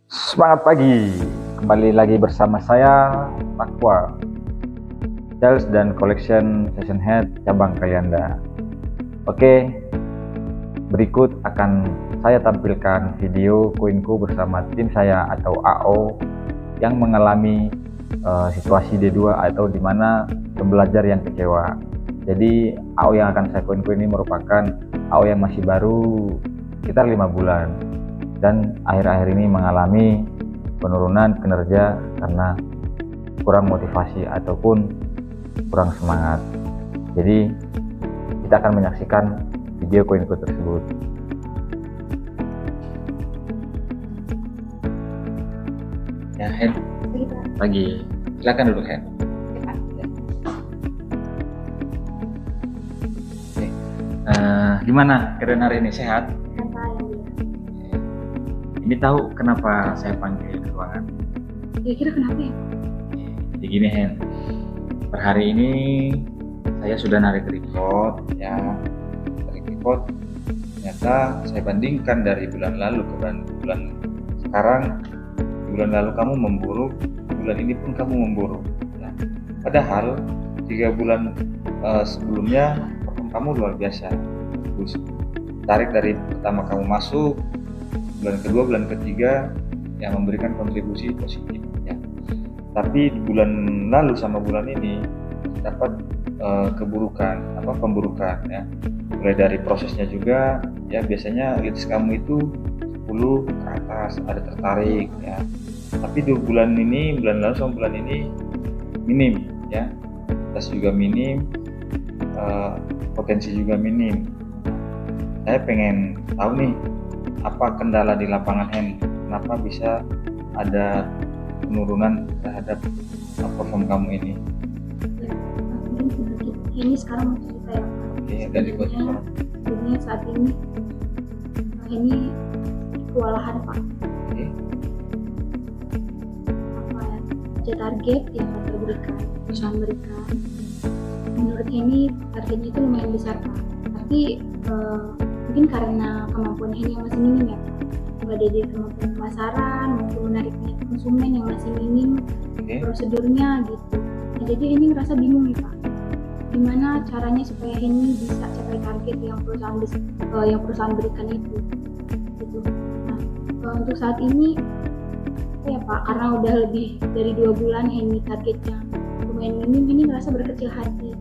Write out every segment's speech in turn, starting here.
Semangat pagi, kembali lagi bersama saya Takwa, Sales dan Collection Session Head cabang Kalianda. Oke, berikut akan saya tampilkan video koinku bersama tim saya atau AO yang mengalami situasi D2 atau dimana pembelajar yang kecewa. Jadi AO yang akan saya koinku ini merupakan AO yang masih baru sekitar 5 bulan dan akhir-akhir ini mengalami penurunan kinerja karena kurang motivasi ataupun kurang semangat. Jadi kita akan menyaksikan video koinku tersebut. Ya, Hen. Pagi. Silakan duduk, Hen. Oke. Gimana keadaan hari ini, sehat? Ini tahu kenapa saya panggil ke ruangan? Kira-kira kenapa ya? Jadi gini, Hen, per hari ini saya sudah narik report ya. Narik report ternyata saya bandingkan dari bulan lalu ke bulan sekarang. Bulan lalu kamu memburuk, bulan ini pun kamu memburuk ya. Padahal 3 bulan sebelumnya kamu luar biasa bagus. Tarik dari pertama kamu masuk, bulan kedua, bulan ketiga yang memberikan kontribusi positif ya. Tapi di bulan lalu sama bulan ini dapat pemburukan ya. Mulai dari prosesnya juga ya, biasanya leads kamu itu 10 ke atas, ada tertarik ya. Tapi di bulan lalu sama bulan ini minim ya. Tes juga minim, potensi juga minim. Saya pengen tahu nih, apa kendala di lapangan, Hen? Kenapa bisa ada penurunan terhadap perform kamu ini? Ya, mungkin sedikit. Ini sekarang mau cerita ya. Oke, dari bagaimana? Sebenarnya saat ini kewalahan, Pak. Oke. Apa ya? Ada target yang perusahaan berikan. Menurut Henny targetnya itu lumayan besar, Pak. Tapi mungkin karena kemampuan Henny yang masih minim ya, nggak ada kemampuan pemasaran maupun menariknya konsumen yang masih minim, prosedurnya gitu. Nah, jadi Henny ngerasa bingung nih, Pak, gimana caranya supaya Henny bisa capai target yang perusahaan berikan itu gitu. Nah, untuk saat ini ya Pak, karena udah lebih dari 2 bulan Henny targetnya lumayan minim, Henny ngerasa berkecil hati,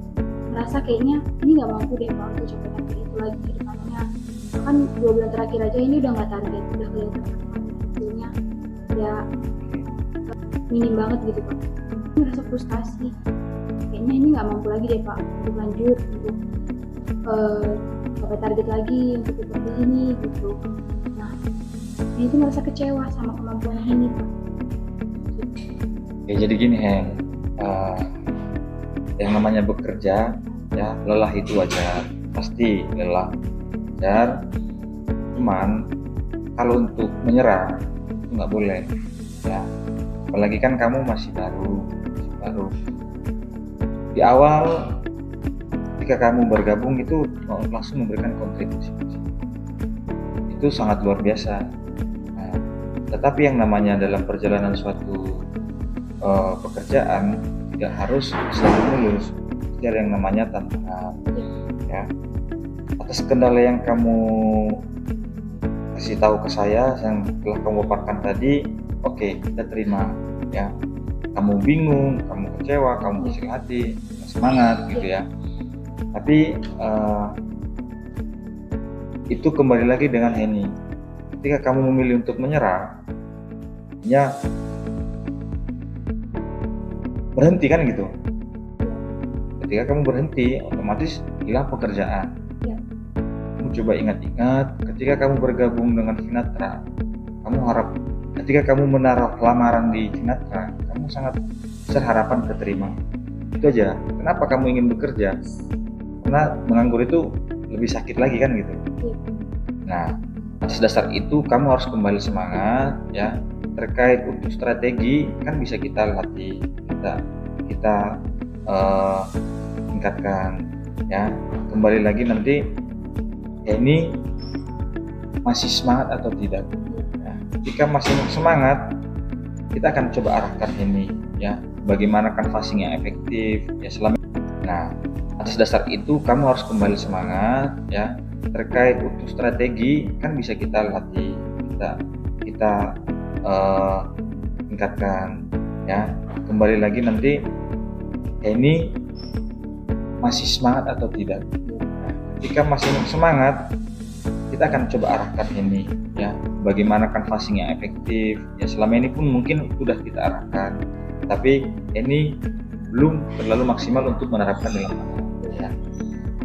ngerasa kayaknya ini nggak mampu deh Pak untuk capai target itu lagi ke depannya. Kan 2 bulan terakhir aja ini udah nggak target, udah kelihatan hasilnya ya minim banget gitu Pak. Ini ngerasa frustasi, kayaknya ini nggak mampu lagi deh Pak untuk lanjut, untuk capai target lagi, untuk seperti ini gitu. Nah, ini tuh ngerasa kecewa sama kemampuan ini Pak. Ya, jadi gini, Hen, yang namanya bekerja ya, lelah itu wajar, pasti lelah wajar. Cuman kalau untuk menyerah itu nggak boleh ya, apalagi kan kamu masih baru. Di awal ketika kamu bergabung itu langsung memberikan kontribusi, itu sangat luar biasa. Nah, tetapi yang namanya dalam perjalanan suatu pekerjaan tidak harus selalu mulus, ada yang namanya tantangan ya. Atas kendala yang kamu kasih tahu ke saya, yang telah kamu paparkan tadi, oke, kita terima ya. Kamu bingung, kamu kecewa, kamu kecil hati, semangat gitu ya. Tapi itu kembali lagi dengan Henny. Ketika kamu memilih untuk menyerah, ya berhenti kan gitu. Ketika kamu berhenti, otomatis hilang pekerjaan. Kamu coba ingat-ingat, ketika kamu bergabung dengan Sinatra, kamu harap ketika kamu menaruh lamaran di Sinatra, kamu sangat besar harapan keterima. Itu aja. Kenapa kamu ingin bekerja? Karena menganggur itu lebih sakit lagi kan gitu. Nah, atas dasar itu kamu harus kembali semangat ya. Terkait untuk strategi kan bisa kita latih, kita tingkatkan ya. Kembali lagi nanti ini masih semangat atau tidak ya. ketika masih semangat, kita akan coba arahkan ini ya, bagaimana canvassing yang efektif ya selama. Nah, atas dasar itu kamu harus kembali semangat ya. Terkait untuk strategi kan bisa kita latih, kita tingkatkan ya. Kembali lagi nanti ini masih semangat atau tidak. Nah, ketika masih semangat, kita akan coba arahkan ini ya, bagaimana canvassing yang efektif ya. Selama ini pun mungkin sudah kita arahkan, tapi ini belum terlalu maksimal untuk menerapkan dalam ya.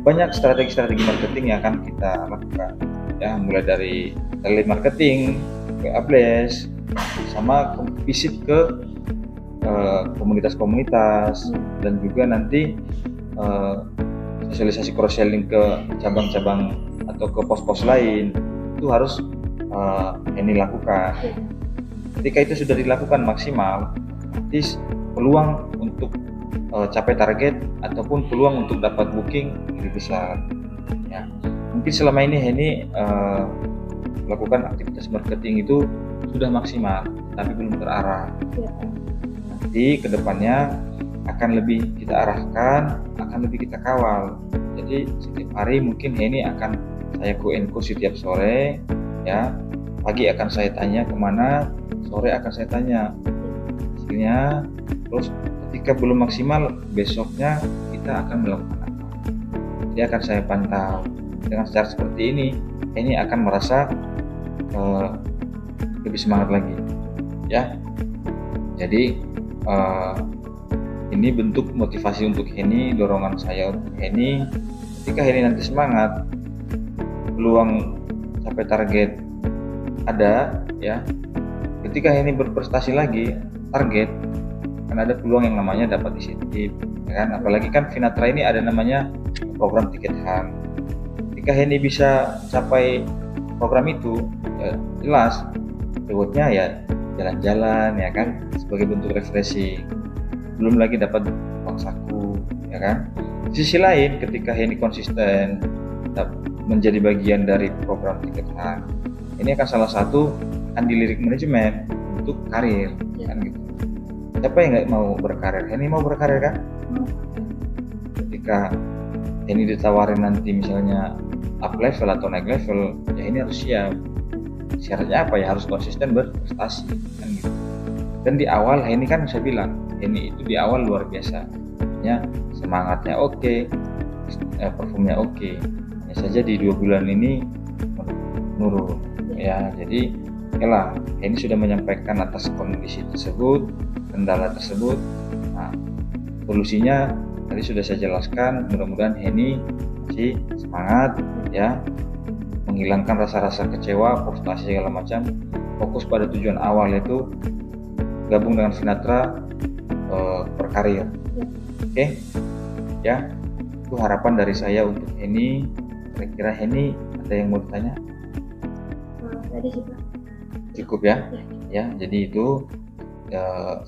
Banyak strategi-strategi marketing yang akan kita lakukan ya, mulai dari telemarketing, WA blast, sama visit ke komunitas-komunitas, dan juga nanti sosialisasi cross-selling ke cabang-cabang atau ke pos-pos lain. Itu harus ini lakukan. Ketika itu sudah dilakukan maksimal, nanti peluang untuk capai target ataupun peluang untuk dapat booking lebih besar ya. Mungkin selama ini melakukan aktivitas marketing itu sudah maksimal tapi belum terarah. Nanti kedepannya akan lebih kita arahkan, akan lebih kita kawal. Jadi setiap hari mungkin ini akan saya go setiap sore ya. Pagi akan saya tanya kemana, sore akan saya tanya hasilnya. Terus ketika belum maksimal, besoknya kita akan melakukan apa. Jadi akan saya pantau. Dengan cara seperti ini akan merasa lebih semangat lagi ya. Jadi ini bentuk motivasi untuk Henny, dorongan saya untuk Henny. Ketika Henny nanti semangat, peluang capai target ada ya. Ketika Henny berprestasi lagi, target kan ada peluang yang namanya dapat insentif ya kan. Apalagi kan Finatra ini ada namanya program tiket HAM. Ketika Henny bisa capai program itu ya, jelas rewardnya ya jalan-jalan ya kan, sebagai bentuk refreshing. Belum lagi dapat uang saku ya kan. Di sisi lain ketika Henny konsisten menjadi bagian dari program tiket HAM, ini akan salah satu kan dilirik manajemen untuk karir kan gitu. Siapa yang nggak mau berkarir? Henny mau berkarir kan? Ketika Henny ditawarin nanti misalnya up level atau naik level, ya Henny harus siap. Syaratnya apa ya? Harus konsisten berprestasi kan gitu. Dan di awal Henny kan saya bilang, Henny itu di awal luar biasa ya, semangatnya oke, performnya oke. Hanya saja di 2 bulan ini menurun ya. Jadi lah Henny sudah menyampaikan atas kondisi tersebut, kendala tersebut. Nah, solusinya tadi sudah saya jelaskan. Mudah-mudahan Henny masih semangat ya, menghilangkan rasa-rasa kecewa, frustasi segala macam, fokus pada tujuan awal, yaitu gabung dengan Finatra berkarir. Oke ya, itu harapan dari saya untuk Henny. Kira-kira Henny ada yang mau ditanya? Tadi sih Pak. Cukup ya? Ya, jadi itu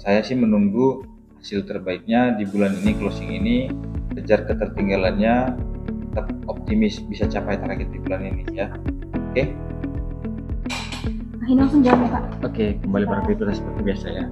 saya sih menunggu hasil terbaiknya di bulan ini, closing ini. Kejar ketertinggalannya, tetap optimis bisa capai target di bulan ini ya. Oke? Henny langsung jawab ya Pak. Oke, kembali beraktivitas seperti biasa ya.